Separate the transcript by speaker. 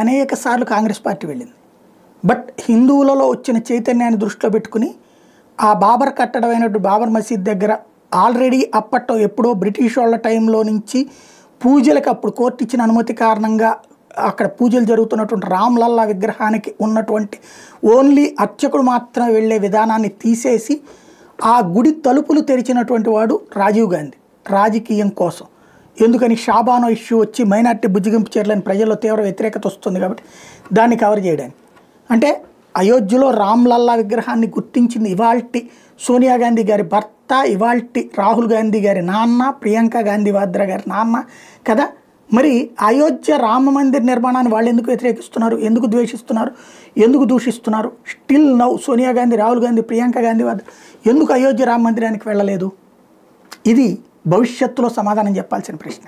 Speaker 1: అనేక సార్లు కాంగ్రెస్ పార్టీ వెళ్ళింది. బట్ హిందువులలో వచ్చిన చైతన్యాన్ని దృష్టిలో పెట్టుకుని ఆ బాబర్ కట్టడమైనటువంటి బాబర్ మసీద్ దగ్గర ఆల్రెడీ అప్పట్లో ఎప్పుడో బ్రిటిష్ వాళ్ళ టైంలో నుంచి పూజలకు అప్పుడు కోర్టు ఇచ్చిన అనుమతి కారణంగా అక్కడ పూజలు జరుగుతున్నటువంటి రామ్లల్లా విగ్రహానికి ఉన్నటువంటి ఓన్లీ అర్చకుడు మాత్రమే వెళ్ళే విధానాన్ని తీసేసి ఆ గుడి తలుపులు తెరిచినటువంటి వాడు రాజీవ్ గాంధీ రాజకీయం కోసం. ఎందుకని షాబానో ఇష్యూ వచ్చి మైనార్టీ బుజ్జిగింపు చర్యలని ప్రజల్లో తీవ్ర వ్యతిరేకత వస్తుంది కాబట్టి దాన్ని కవర్ చేయడానికి. అంటే అయోధ్యలో రామ్లల్లా విగ్రహాన్ని గుర్తించింది ఇవాల్టి సోనియా గాంధీ గారి భర్త, ఇవాల్టి రాహుల్ గాంధీ గారి నాన్న, ప్రియాంక గాంధీ వాద్రా గారి నాన్న కదా. మరి అయోధ్య రామ మందిర్ నిర్మాణాన్ని వాళ్ళు ఎందుకు వ్యతిరేకిస్తున్నారు, ఎందుకు ద్వేషిస్తున్నారు, ఎందుకు దూషిస్తున్నారు? స్టిల్ నౌ సోనియా గాంధీ, రాహుల్ గాంధీ, ప్రియాంక గాంధీ వాద్రా ఎందుకు అయోధ్య రామ మందిరానికి వెళ్ళలేదు? ఇది భవిష్యత్తులో సమాధానం చెప్పాల్సిన ప్రశ్న.